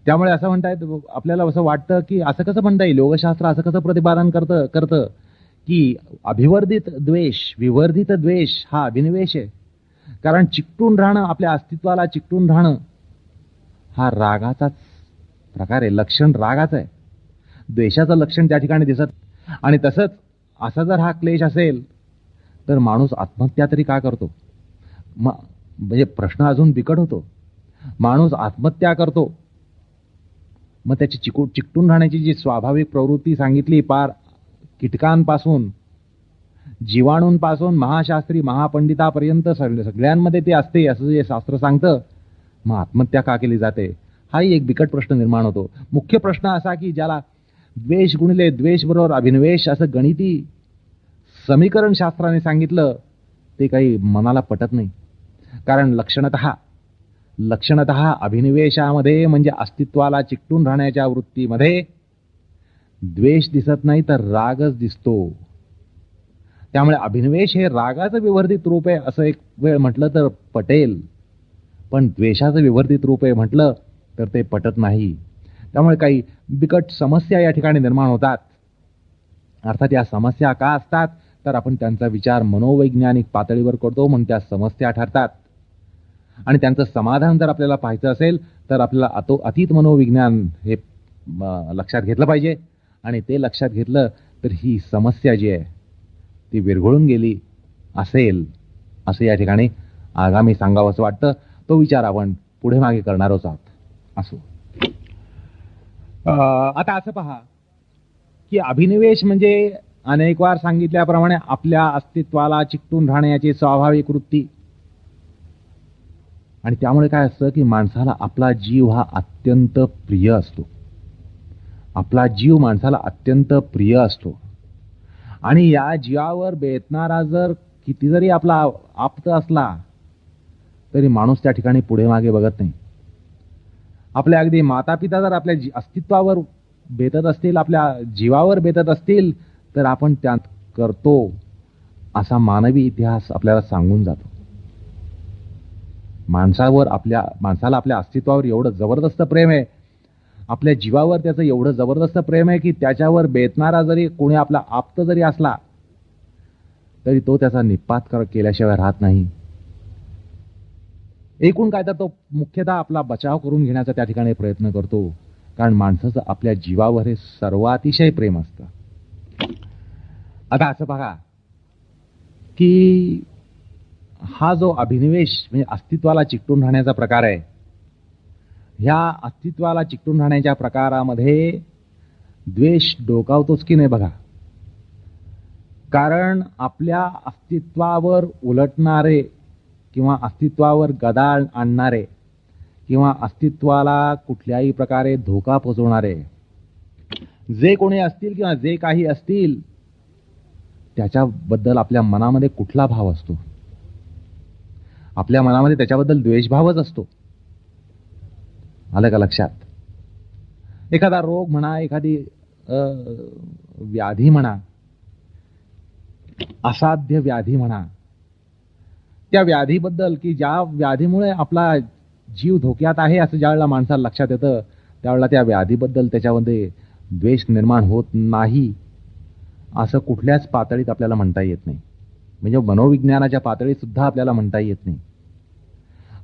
त्यामुळे असं म्हणतायत, आपल्याला असं वाटतं की असं कसं म्हणता येईल, योगशास्त्र असं कसं प्रतिपादन करतं की अभिवर्धित द्वेष, विवर्धित द्वेष हा अभिनिवेश आहे. कारण चिकटून राहणं, आपल्या अस्तित्वाला चिकटून राहणं हा रागाचाच प्रकार आहे, लक्षण रागाचं आहे. द्वेषाचं लक्षण त्या ठिकाणी दिसत. आणि तसंच असा जर हा क्लेश असेल तर माणूस आत्महत्या तरी का करतो? म्हणजे प्रश्न अजून बिकट होतो. माणूस आत्महत्या करतो, मग त्याची चिकटून राहण्याची जी स्वाभाविक प्रवृत्ती सांगितली, पार कीटकांपासून जीवाणूंपासून महाशास्त्री महापंडितापर्यंत सगळ्यांमध्ये ते असते असं जे शास्त्र सांगतं, मग आत्महत्या का केली जाते? हाही एक बिकट प्रश्न निर्माण होतो. मुख्य प्रश्न असा की ज्याला द्वेष गुणिले द्वेष बरोबर अभिनिवेश असं गणिती समीकरण शास्त्राने सांगितलं ते काही मनाला पटत नाही. कारण लक्षणतः अभिनिवेशामध्ये म्हणजे अस्तित्वाला चिकटून राहण्याच्या वृत्तीमध्ये द्वेष दिसत नाही तर रागच दिसतो. त्यामुळे अभिनिवेश हे रागाचं विवर्धित रूप आहे असं एक वेळ म्हटलं तर पटेल, पण द्वेषाचं विवर्धित रूप आहे म्हटलं तर ते पटत नाही. त्यामुळे काही बिकट समस्या या ठिकाणी निर्माण होतात. अर्थात या समस्या का असतात तर आपण त्यांचा विचार मनोवैज्ञानिक पातळीवर करतो म्हणून त्या समस्या ठरतात. आणि त्यांचं समाधान जर आपल्याला पाहायचं असेल तर आपल्याला अतीत मनोविज्ञान हे लक्षात घेतलं पाहिजे. आणि ते लक्षात घेतलं तर ही समस्या जी आहे ती विरघळून गेली असेल असं या ठिकाणी आगामी सांगावं असं वाटतं. तो विचार आपण पुढे मागे करणारच आहोत. असो, आता असं पहा की अभिनिवेश म्हणजे अनेक वार सांगितल्याप्रमाणे आपल्या अस्तित्वाला चिकटून राहण्याची स्वाभाविक वृत्ती. आणि त्यामुळे काय असतं की माणसाला आपला जीव हा अत्यंत प्रिय असतो. आपला जीव माणसाला अत्यंत प्रिय असतो आणि या जीवावर बेतणारा जर किती जरी आपला आप्त असला तरी माणूस त्या ठिकाणी पुढे मागे बघत नाही. आपल्या अगदी माता पिता जर आपल्या अस्तित्वावर बेतत असतील, आपल्या जीवावर बेतत असतील, तर आपण त्यात करतो असा मानवी इतिहास आपल्याला सांगून जातो. माणसाला आपल्या अस्तित्वावर एवढं जबरदस्त प्रेम आहे, आपल्या जीवावर त्याचं एवढं जबरदस्त प्रेम आहे की त्याच्यावर बेतणारा जरी कोणी आपला आप्त जरी असला तरी तो त्याचा निपात केल्याशिवाय राहत नाही. एकूण काय तर तो मुख्यतः आपला बचाव करून घेण्याचा त्या ठिकाणी प्रयत्न करतो, कारण माणसाचं आपल्या जीवावर हे सर्वातिशय प्रेम असतं. आता असं बघा की हा जो अभिनिवेश म्हणजे अस्तित्वाला चिकटून राहण्याचा प्रकार आहे, ह्या अस्तित्वाला चिकटून राहण्याच्या प्रकारामध्ये द्वेष डोकावतोच की नाही बघा. कारण आपल्या अस्तित्वावर उलटणारे किंवा अस्तित्वावर गदा आणणारे किंवा अस्तित्वाला कुठल्याही प्रकारे धोका पोचवणारे जे कोणी असतील किंवा जे काही असतील, त्याच्याबद्दल आपल्या मनामध्ये कुठला भाव असतो? आपल्या मनामध्ये त्याच्याबद्दल द्वेषभावच असतो. आलं का लक्षात? एखादा रोग म्हणा, एखादी व्याधी म्हणा, असाध्य व्याधी म्हणा, त्या व्याधीबद्दल की ज्या व्याधीमुळे आपला जीव धोक्यात आहे असं ज्यावेळेला माणसाला लक्षात येतं, त्यावेळेला त्या व्याधीबद्दल त्याच्यामध्ये द्वेष निर्माण होत नाही असं कुठल्याच पातळीत आपल्याला म्हणता येत नाही. म्हणजे मनोविज्ञानाच्या पातळीत सुद्धा आपल्याला म्हणता येत नाही.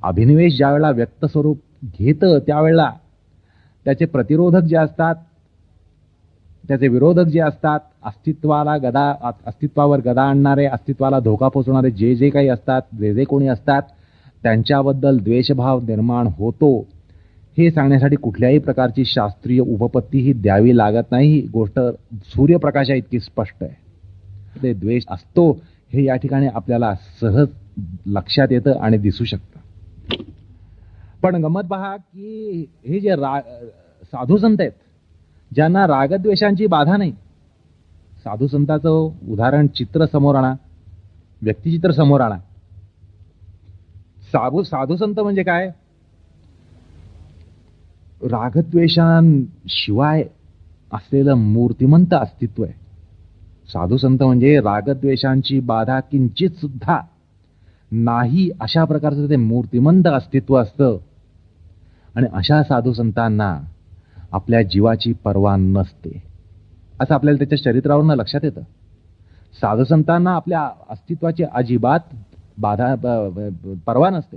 अभिनिवेश ज्यावेळेला व्यक्त स्वरूप घेतं त्यावेळेला त्याचे प्रतिरोधक जे असतात, त्याचे विरोधक जे असतात, अस्तित्वावर गदा आणणारे, अस्तित्वाला धोका पोचवणारे जे काही असतात, जे कोणी असतात, त्यांच्याबद्दल द्वेषभाव निर्माण होतो हे सांगण्यासाठी कुठल्याही प्रकारची शास्त्रीय उपपत्ती ही द्यावी लागत नाही. ही गोष्ट सूर्यप्रकाशा इतकी स्पष्ट आहे. ते द्वेष असतो हे या ठिकाणी आपल्याला सहज लक्षात येतं आणि दिसू शकतं. पण गंमत पहा की हे जे साधू संत आहेत ज्यांना रागद्वेषांची बाधा नाही, साधू संताचं उदाहरण चित्र समोर आणा, व्यक्तिचित्र समोर आणा. साधू संत म्हणजे काय? रागद्वेषांशिवाय असलेलं मूर्तिमंत अस्तित्व आहे. साधू संत म्हणजे रागद्वेषांची बाधा किंचित सुद्धा नाही अशा प्रकारचं ते मूर्तिमंत अस्तित्व असतं. आणि अशा साधू संतांना आपल्या जीवाची पर्वा नसते असं आपल्याला त्याच्या चरित्रावरून लक्षात येतं. साधू संतांना आपल्या अस्तित्वाची अजिबात पर्वा नसते.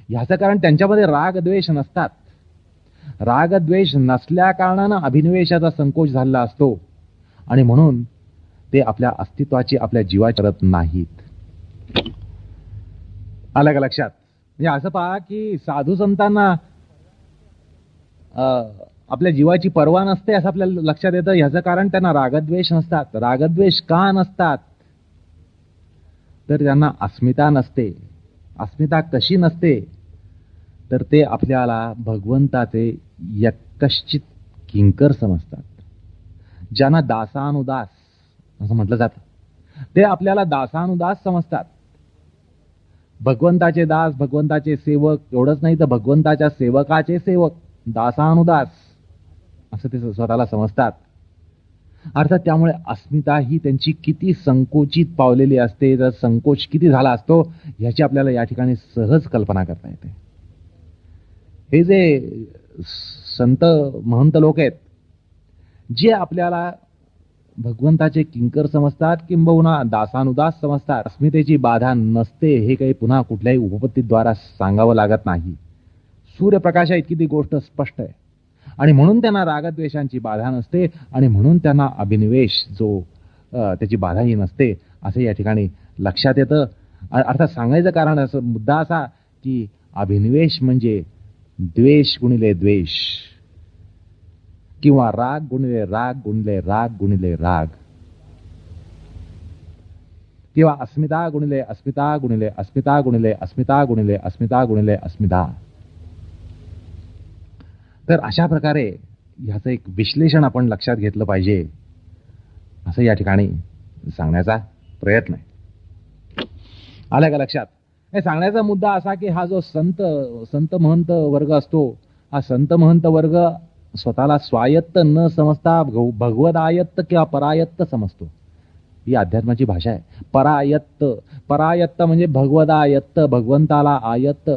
ह्याचं कारण त्यांच्यामध्ये रागद्वेष नसतात. रागद्वेष नसल्या कारणानं अभिनिवेशाचा संकोच झालेला असतो आणि म्हणून ते आपल्या अस्तित्वाची, आपल्या जीवाची करत नाहीत. आलं का लक्षात? म्हणजे असं पहा की साधू संतांना आपल्या जीवाची पर्वा नसते असं आपल्याला लक्षात येतं. ह्याचं कारण त्यांना रागद्वेष नसतात. रागद्वेष का नसतात? तर त्यांना अस्मिता नसते. अस्मिता कशी नसते? तर ते आपल्याला भगवंताचे यक्कश्चित किंकर समजतात. ज्यांना दासानुदास असं म्हटलं जातं, ते आपल्याला दासानुदास समजतात. भगवंताचे दास, भगवंताचे सेवक, एवढंच नाही तर भगवंताच्या सेवकाचे सेवक, दासानुदास असं ते स्वतःला समजतात. अर्थात त्यामुळे अस्मिता ही त्यांची किती संकोचित पावलेली असते, तर संकोच किती झाला असतो ह्याची आपल्याला या ठिकाणी सहज कल्पना करता येते. हे जे संत महंत लोक आहेत जे आपल्याला भगवंताचे किंकर समजतात किंबहुना दासानुदास समजतात, अस्मितेची बाधा नसते हे काही पुन्हा कुठल्याही उपपत्तीद्वारा सांगावं लागत नाही. सूर्यप्रकाशा इतकी ती गोष्ट स्पष्ट आहे. आणि म्हणून त्यांना रागद्वेषांची बाधा नसते आणि म्हणून त्यांना अभिनिवेश जो त्याची बाधाही नसते असं या ठिकाणी लक्षात येतं. अर्थात सांगायचं कारण असं मुद्दा असा की अभिनिवेश म्हणजे द्वेष गुणिले द्वेष किंवा राग गुणिले राग गुणिले राग गुणिले राग किंवा अस्मिता गुणिले अस्मिता गुणिले अस्मिता गुणिले अस्मिता गुणिले अस्मिता गुणिले अस्मिता. तर अशा प्रकारे ह्याचं एक विश्लेषण आपण लक्षात घेतलं पाहिजे, असं या ठिकाणी सांगण्याचा प्रयत्न आहे. आलं का लक्षात? हे सांगण्याचा मुद्दा असा की हा जो संत महंत वर्ग असतो, हा संत महंत वर्ग स्वतःला स्वायत्त न समजता भगवदायत्त किंवा परायत्त समजतो. ही अध्यात्माची भाषा आहे. परायत्त, परायत्त म्हणजे भगवदायत्त, भगवंताला आयत्त.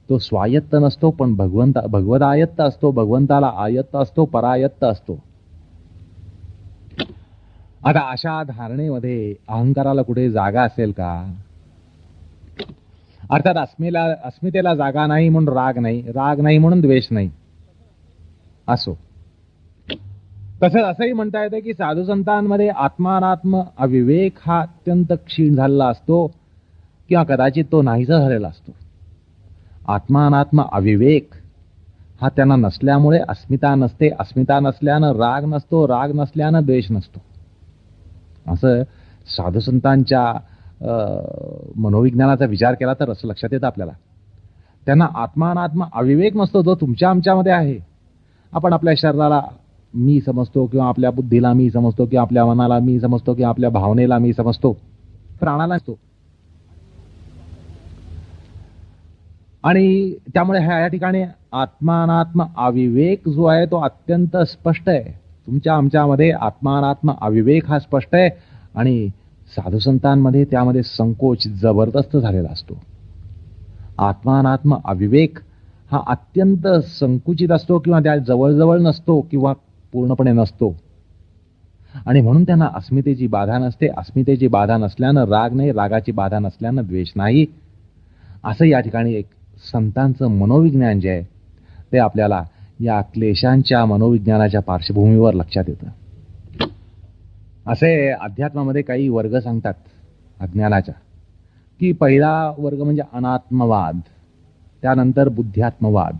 तो स्वायत्त नसतो, पण भगवदायत्त असतो, भगवंताला आयत्त असतो, परायत्त असतो. आता अशा धारणेमध्ये अहंकाराला कुठे जागा असेल का? अर्थात अस्मितेला जागा नाही म्हणून राग नाही, राग नाही म्हणून द्वेष नाही. असो, तसंच असंही म्हणता येतं की साधू संतांमध्ये आत्मानात्म अविवेक हा अत्यंत क्षीण झालेला असतो किंवा कदाचित तो नाहीसा झालेला असतो. आत्मानात्म अविवेक हा त्यांना नसल्यामुळे अस्मिता नसते, अस्मिता नसल्यानं राग नसतो, राग नसल्यानं द्वेष नसतो. असं साधू संतांच्या मनोविज्ञानाचा विचार केला तर असं लक्षात येतं आपल्याला. त्यांना आत्मानात्म अविवेक नसतो जो तुमच्या आमच्यामध्ये आहे. आपण आपल्या शरीराला मी समजतो, किंवा आपल्या बुद्धीला मी समजतो, किंवा आपल्या मनाला मी समजतो, किंवा आपल्या भावनेला मी समजतो, प्राणाला नसतो. आणि त्यामुळे ह्या ठिकाणी आत्मानात्म अविवेक जो आहे तो अत्यंत स्पष्ट आहे. तुमच्या आमच्यामध्ये आत्मानात्म अविवेक हा स्पष्ट आहे, आणि साधू संतांमध्ये त्यामध्ये संकोच जबरदस्त झालेला असतो. आत्मानात्म अविवेक हा अत्यंत संकुचित असतो, किंवा त्या जवळजवळ नसतो, किंवा पूर्णपणे नसतो. आणि म्हणून त्यांना अस्मितेची बाधा नसते. अस्मितेची बाधा नसल्यानं राग नाही, रागाची बाधा नसल्यानं द्वेष नाही. असं या ठिकाणी एक संतांचं मनोविज्ञान जे आहे ते आपल्याला या क्लेशांच्या मनोविज्ञानाच्या पार्श्वभूमीवर लक्षात येतं. असे अध्यात्मामध्ये काही वर्ग सांगतात अज्ञानाच्या, की पहिला वर्ग म्हणजे अनात्मवाद, त्यानंतर बुद्ध्यात्मवाद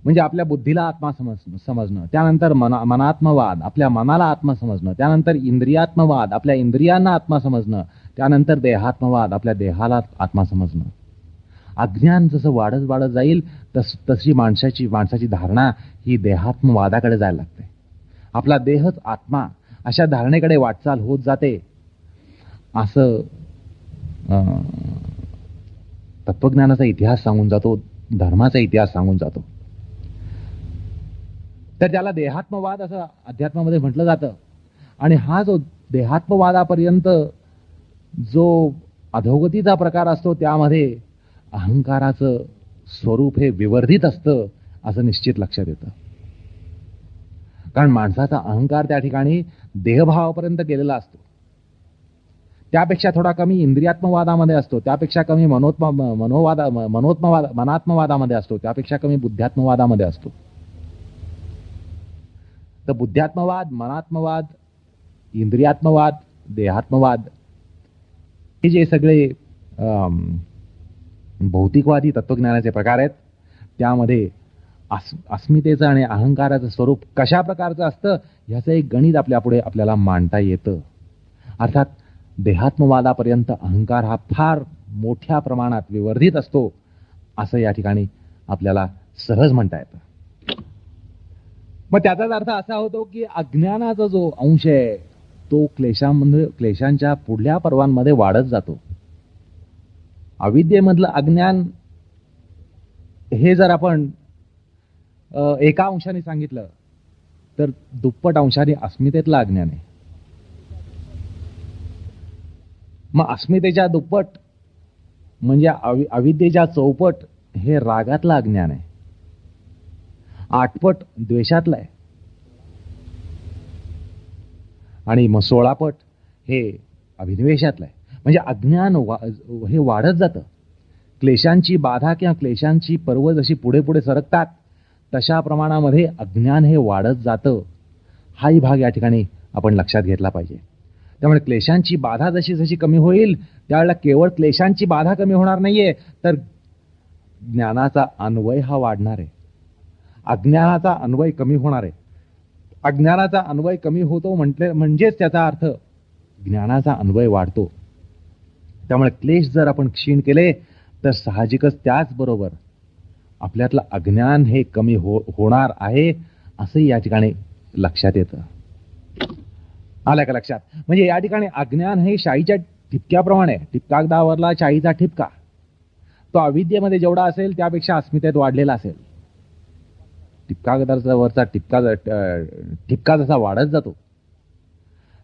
म्हणजे आपल्या बुद्धीला आत्मा समजणं, त्यानंतर मनात्मवाद आपल्या मनाला आत्मा समजणं, त्यानंतर इंद्रियात्मवाद आपल्या इंद्रियांना आत्मा समजणं, त्यानंतर देहात्मवाद आपल्या देहाला आत्मा समजणं. अज्ञान जसं वाढत जाईल तशी माणसाची धारणा ही देहात्मवादाकडे जायला लागते. आपला देहच आत्मा अशा धारणेकडे वाटचाल होत जाते. असं तत्वज्ञानाचा इतिहास सांगून जातो, धर्माचा इतिहास सांगून जातो. तर त्याला देहात्मवाद असं अध्यात्मामध्ये म्हटलं जातं. आणि हा जो देहात्मवादापर्यंत जो अधोगतीचा प्रकार असतो त्यामध्ये अहंकाराचं स्वरूप हे विवर्धित असतं असं निश्चित लक्षात येतं. कारण माणसाचा अहंकार त्या ठिकाणी देहभावापर्यंत गेलेला असतो. त्यापेक्षा थोडा कमी इंद्रियात्मवादामध्ये असतो, त्यापेक्षा कमी मनात्मवादामध्ये असतो, त्यापेक्षा कमी बुद्ध्यात्मवादामध्ये असतो. तर बुद्ध्यात्मवाद, मनात्मवाद, इंद्रियात्मवाद, देहात्मवाद हे जे सगळे भौतिकवादी तत्वज्ञानाचे प्रकार आहेत त्यामध्ये अस्मितेचं आणि अहंकाराचं स्वरूप कशा प्रकारचं असतं ह्याचं एक गणित आपल्याला मांडता येतं. अर्थात देहात्मवादापर्यंत अहंकार हा फार मोठ्या प्रमाणात विवर्धित असतो असं या ठिकाणी आपल्याला सहज म्हणता येतं. मग त्याचाच अर्थ असा होतो की अज्ञानाचा जो अंश आहे तो क्लेशांच्या पुढल्या पर्वांमध्ये वाढत जातो. अविद्येमधलं अज्ञान हे जर आपण एका अंशाने सांगितलं तर दुप्पट अंशाने अस्मितेतलं अज्ञान आहे. मग अस्मितेच्या दुप्पट म्हणजे अविद्येच्या चौपट हे रागातलं अज्ञान आहे. आठपट द्वेषातलं आहे. आणि मग 16 पट हे अभिनिवेशातलं आहे. म्हणजे अज्ञान हे वाढत जातं. क्लेशांची बाधा किंवा क्लेशांची पर्व जशी पुढे पुढे सरकतात तशा प्रमाणामध्ये अज्ञान हे वाढत जातं. हाही भाग या ठिकाणी आपण लक्षात घेतला पाहिजे. त्यामुळे क्लेशांची बाधा जशी जशी कमी होईल त्यावेळेला केवळ क्लेशांची बाधा कमी होणार नाहीये तर ज्ञानाचा अन्वय हा वाढणार आहे. अज्ञानाचा अन्वय कमी होणार आहे. अज्ञानाचा अन्वय कमी होतो म्हणजेच त्याचा अर्थ ज्ञानाचा अन्वय वाढतो. त्यामुळे क्लेश जर आपण क्षीण केले तर साहजिकच त्याचबरोबर आपल्यातलं अज्ञान हे कमी होणार आहे असंही या ठिकाणी लक्षात येतं. आलं का लक्षात? म्हणजे या ठिकाणी अज्ञान हे शाईच्या ठिपक्याप्रमाणे, कागदावरला शाईचा ठिपका, तो अविद्येमध्ये जेवढा असेल त्यापेक्षा अस्मितेत वाढलेला असेल. कागदाचा वरचा ठिपका जसा वाढत जातो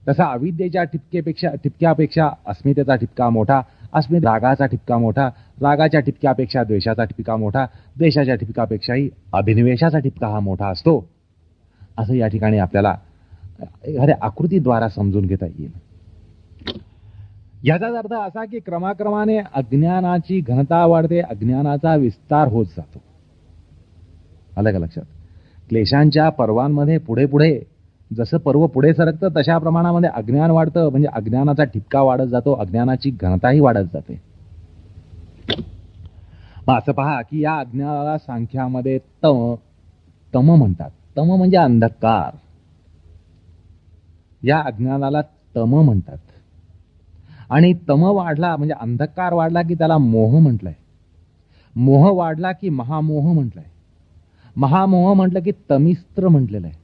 तसा अविद्येच्या ठिपक्यापेक्षा अस्मितेचा ठिपका मोठा, रागाचा ठिपका मोठा, रागाच्या ठिपक्यापेक्षा द्वेषाचा ठिपका मोठा, द्वेषाच्या ठिपकापेक्षाही अभिनिवेशाचा ठिपका हा मोठा असतो, असं या ठिकाणी आपल्याला एखाद्या आकृतीद्वारा समजून घेता येईल. याचाच अर्थ असा की क्रमाक्रमाने अज्ञानाची घनता वाढते, अज्ञानाचा विस्तार होत जातो. आलं का लक्षात? क्लेशांच्या पर्वांमध्ये पुढे पुढे जसं पर्व पुढे सरकतं तशा प्रमाणामध्ये अज्ञान वाढतं, म्हणजे अज्ञानाचा ठिपका वाढत जातो, अज्ञानाची घनताही वाढत जाते. मग असं पहा की या अज्ञानाला सांख्यामध्ये तम म्हणतात. तम म्हणजे अंधकार. या अज्ञानाला तम म्हणतात. आणि तम वाढला म्हणजे अंधकार वाढला की त्याला मोह म्हटलंय. मोह वाढला की महामोह म्हटलंय. महामोह म्हटलं की तमिस्त्र म्हटलेलं आहे.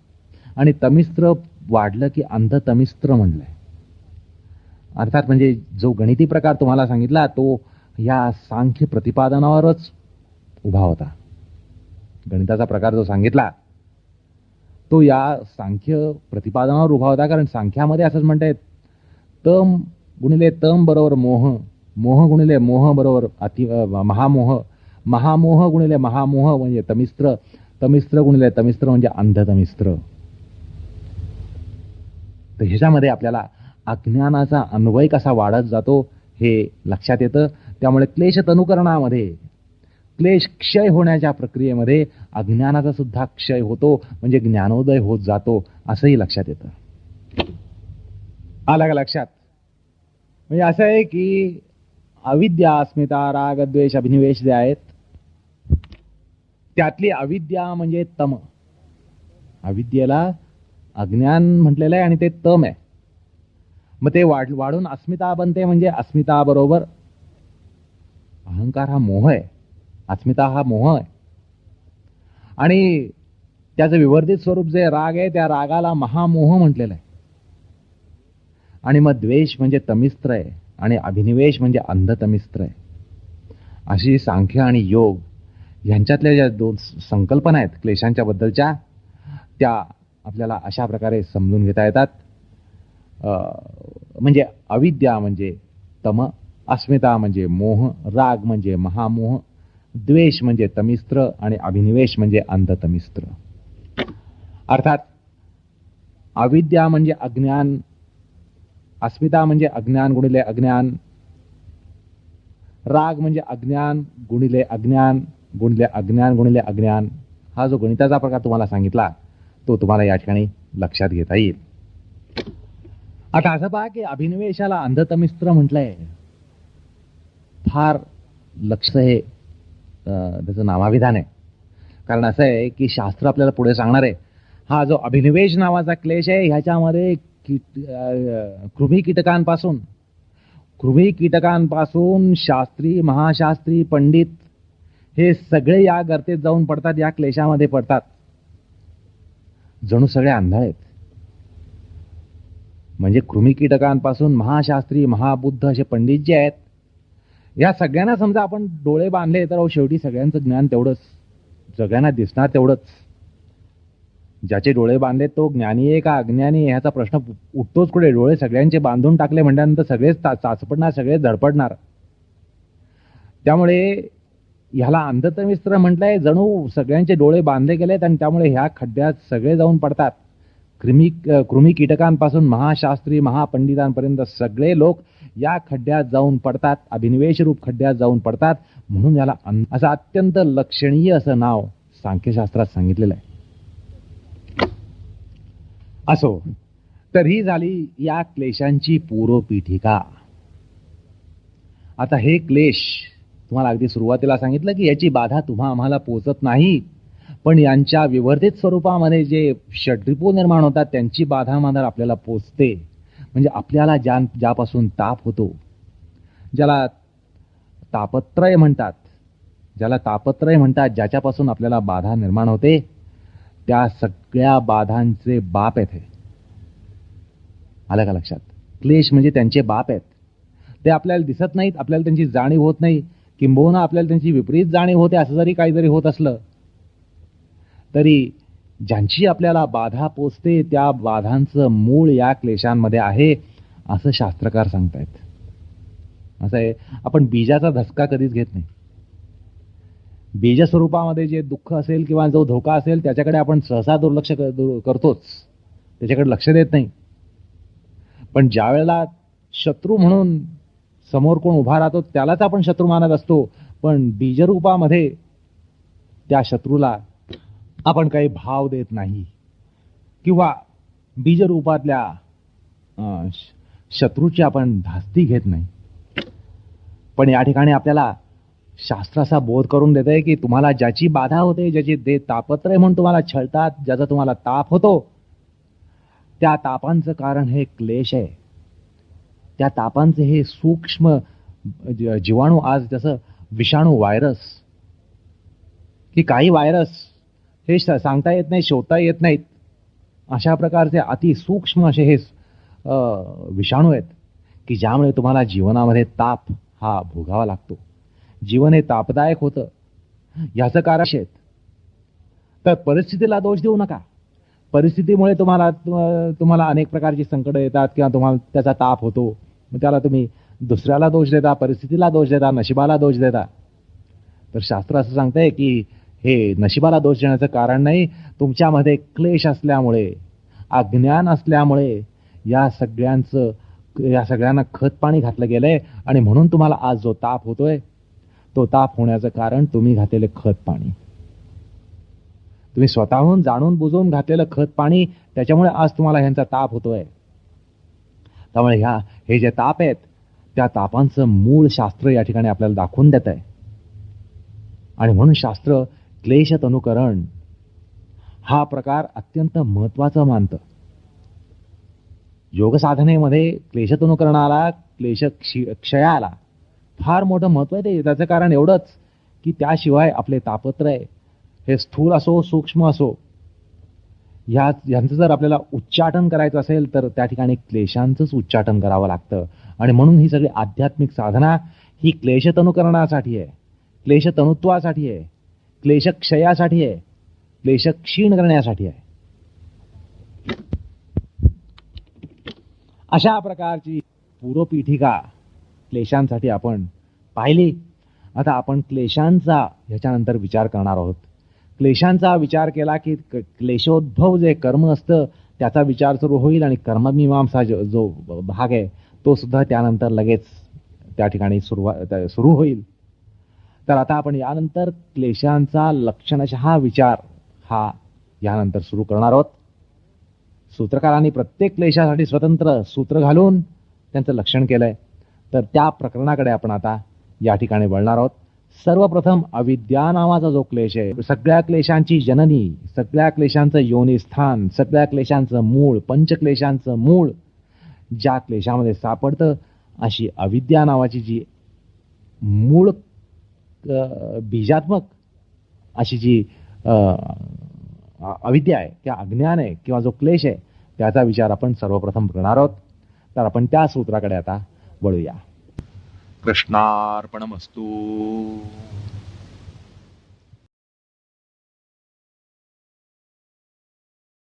आणि तमिस्त्र वाढलं की अंधतमिस्त्र म्हटलंय. अर्थात म्हणजे जो गणिती प्रकार तुम्हाला सांगितला तो या सांख्य प्रतिपादनावरच उभा होता. गणिताचा प्रकार जो सांगितला तो या सांख्य प्रतिपादनावर उभा होता. कारण सांख्यामध्ये असंच म्हणताय, तम गुणिले तम बरोबर मोह, मोह गुणिले मोह बरोबर महामोह, महामोह गुणिले महामोह म्हणजे तमिस्त्र, तमिस्त्र गुणिले तमिस्त्र म्हणजे अंधतमिस्त्र. तर ह्याच्यामध्ये आपल्याला अज्ञानाचा अन्वय कसा वाढत जातो हे लक्षात येतं. त्यामुळे क्लेश तनुकरणामध्ये, क्लेश क्षय होण्याच्या प्रक्रियेमध्ये अज्ञानाचा सुद्धा क्षय होतो, म्हणजे ज्ञानोदय होत जातो असंही लक्षात येतं. आलं का लक्षात? म्हणजे असं आहे की अविद्या, अस्मिता, राग, द्वेष, अभिनिवेश जे आहेत त्यातली अविद्या म्हणजे तम. अविद्येला अज्ञान म्हटलेलं आहे आणि ते तम आहे. मग ते वाढून अस्मिता बनते, म्हणजे अस्मिता बरोबर अहंकार हा मोह आहे, अस्मिता हा मोह आहे. आणि त्याचं विवर्धित स्वरूप जे राग आहे त्या रागाला महामोह म्हटलेलं आहे. आणि मग द्वेष म्हणजे तमिस्त्र आहे आणि अभिनिवेश म्हणजे अंधतमिस्त्र आहे. अशी सांख्य आणि योग यांच्यातल्या ज्या दोन संकल्पना आहेत क्लेशांच्या बद्दलच्या, त्या आपल्याला अशा प्रकारे समजून घेता येतात. म्हणजे अविद्या म्हणजे तम, अस्मिता म्हणजे मोह, राग म्हणजे महामोह, द्वेष म्हणजे तमिस्त्र आणि अभिनिवेश म्हणजे अंधतमिस्त्र. अर्थात अविद्या म्हणजे अज्ञान, अस्मिता म्हणजे अज्ञान गुणिले अज्ञान, राग म्हणजे अज्ञान गुणिले अज्ञान गुणिले अज्ञान गुणिले अज्ञान. हा जो गणिताचा प्रकार तुम्हाला सांगितला तो तुम्हाला या ठिकाणी लक्षात घेता येईल. आता असं पहा की अभिनिवेशाला अंधतमिस्त्र म्हटलंय. फार लक्ष हे त्याचं नामाविधान आहे. कारण असं आहे की शास्त्र आपल्याला पुढे सांगणार आहे, हा जो अभिनिवेश नावाचा क्लेश आहे ह्याच्यामध्ये कृमी कीटकांपासून शास्त्री, महाशास्त्री, पंडित हे सगळे या गर्तेत जाऊन पडतात, या क्लेशामध्ये पडतात. जणू सगळे आंधळे आहेत. म्हणजे कृमी कीटकांपासून महाशास्त्री, महाबुद्ध असे पंडित जे आहेत, या सगळ्यांना समजा आपण डोळे बांधले तर शेवटी सगळ्यांचं ज्ञान तेवढंच, सगळ्यांना दिसणार तेवढंच. ज्याचे डोळे बांधले तो ज्ञानी आहे का अज्ञानी आहे ह्याचा प्रश्न उठतोच कुठे. डोळे सगळ्यांचे बांधून टाकले म्हटल्यानंतर सगळेच चाचपडणार, सगळेच धडपडणार. त्यामुळे ह्याला अंधतमिस्त्र म्हटलंय. जणू सगळ्यांचे डोळे बांधले गेलेत आणि त्यामुळे ह्या खड्ड्यात सगळे जाऊन पडतात. कृमी कीटकांपासून महाशास्त्री, महापंडितांपर्यंत सगळे लोक या खड्ड्यात जाऊन पडतात, अभिनिवेश रूप खड्ड्यात जाऊन पडतात. म्हणून याला असं अत्यंत लक्षणीय असं नाव सांख्यशास्त्रात सांगितलेलं आहे. असो, तर ही झाली या क्लेशांची पूर्वपीठिका. आता हे क्लेश तुम्हाला अगदी सुरुवातीला सांगितलं की याची बाधा आम्हाला पोचत नाही, पण यांच्या विवर्धित स्वरूपामध्ये जे षड्रिपू निर्माण होतात त्यांची बाधा मात्र आपल्याला पोचते. म्हणजे आपल्याला ज्यापासून ताप होतो, ज्याला तापत्रय म्हणतात, ज्याला तापत्रय म्हणतात, ज्याच्यापासून आपल्याला बाधा निर्माण होते, त्या सगळ्या बाधांचे बाप आहेत. आलं का लक्षात? क्लेश म्हणजे त्यांचे बाप आहेत. ते आपल्याला दिसत नाहीत, आपल्याला त्यांची जाणीव होत नाही, किंबहुना आपल्याला त्यांची विपरीत जाणीव होते. असं जरी काहीतरी होत असलं तरी ज्यांची आपल्याला बाधा पोचते त्या बाधांचं मूळ या क्लेशांमध्ये आहे, असं शास्त्रकार सांगतायत. असं आहे, आपण बीजाचा धसका कधीच घेत नाही. बीज स्वरूपामध्ये जे दुःख असेल किंवा जो धोका असेल त्याच्याकडे आपण सहसा दुर्लक्ष करतोच, त्याच्याकडे लक्ष देत नाही. पण ज्या वेळेला शत्रू म्हणून समोर कोण उभा राहतो त्यालाच आपण शत्रू मानत असतो, पण बीजरूपामध्ये त्या शत्रूला आपण काही भाव देत नाही किंवा बीजरूपातल्या शत्रूची आपण धास्ती घेत नाही. पण या ठिकाणी आपल्याला शास्त्र असा बोध करून देत आहे की तुम्हाला ज्याची बाधा होते, ज्याची दे तापत्रय म्हणून तुम्हाला छळतात, ज्याचा तुम्हाला ताप होतो, त्या तापांचं कारण हे क्लेश आहे. त्या तापांचे हे सूक्ष्म जीवाणू, आज जसं विषाणू, व्हायरस, की काही व्हायरस हे सांगता येत नाही, शोधता येत नाहीत, अशा प्रकारचे अतिसूक्ष्म असे हे विषाणू आहेत की ज्यामुळे तुम्हाला जीवनामध्ये ताप हा भोगावा लागतो. जीवन हे तापदायक होतं. याचं कारण आहेत. तर परिस्थितीला दोष देऊ नका. परिस्थितीमुळे तुम्हाला अनेक प्रकारची संकटं येतात किंवा तुम्हाला त्याचा ताप होतो, मग त्याला तुम्ही दुसऱ्याला दोष देता, परिस्थितीला दोष देता, नशिबाला दोष देता. तर शास्त्र असं सांगतंय की हे नशिबाला दोष देण्याचं कारण नाही, तुमच्यामध्ये क्लेश असल्यामुळे, अज्ञान असल्यामुळे या सगळ्यांना खत पाणी घातलं गेलंय आणि म्हणून तुम्हाला आज जो ताप होतोय तो ताप होण्याचं कारण तुम्ही घातलेले खत पाणी, तुम्ही स्वतःहून जाणून बुजून घातलेलं खत पाणी, त्याच्यामुळे आज तुम्हाला ह्यांचा ताप होतोय. त्यामुळे हे जे ताप आहेत त्या तापांचं मूळ शास्त्र या ठिकाणी आपल्याला दाखवून देत आहे. आणि म्हणून शास्त्र क्लेश तनुकरण हा प्रकार अत्यंत महत्वाचा मानतं. योग साधनेमध्ये क्लेश तनुकरणाला, क्लेश क्षयाला फार मोठं महत्व आहे. त्याचं कारण एवढंच की त्याशिवाय आपले तापत्रय हे स्थूल असो सूक्ष्म असो, यांचं जर आपल्याला उच्चाटन करायचं असेल तर त्या ठिकाणी क्लेशांचंच उच्चाटन करावं लागतं. आणि म्हणून ही सगळी आध्यात्मिक साधना ही क्लेश तनुकरणासाठी आहे, क्लेश तनुत्वासाठी आहे, क्लेश क्षयासाठी आहे, क्लेश क्षीण करण्यासाठी आहे. अशा प्रकारची पूर्वपीठिका क्लेशांसाठी आपण पाहिली. आता आपण क्लेशांचा ह्याच्यानंतर विचार करणार आहोत. क्लेशांचा विचार केला की क्लेशोद्भव जे कर्म असतं त्याचा विचार सुरू होईल आणि कर्ममीमांसा जो भाग आहे तो सुद्धा त्यानंतर लगेच त्या ठिकाणी सुरू होईल. तर आता आपण यानंतर क्लेशांचा लक्षणशः विचार हा यानंतर सुरू करणार आहोत. सूत्रकारांनी प्रत्येक क्लेशासाठी स्वतंत्र सूत्र घालून त्यांचं लक्षण केलंय. तर त्या प्रकरणाकडे आपण आता या ठिकाणी वळणार आहोत. सर्वप्रथम अविद्या नावाचा जो क्लेश आहे, सगळ्या क्लेशांची जननी, सगळ्या क्लेशांचं योनिस्थान, सगळ्या क्लेशांचं मूळ, पंचक्लेशांचं मूळ ज्या क्लेशामध्ये सापडतं, अशी अविद्या नावाची जी मूळ बीजात्मक अशी जी अविद्या आहे, त्या अज्ञान आहे किंवा जो क्लेश आहे, त्याचा विचार आपण सर्वप्रथम करणार आहोत. तर आपण त्या सूत्राकडे आता वळूया. कृष्णार्पणमस्तु.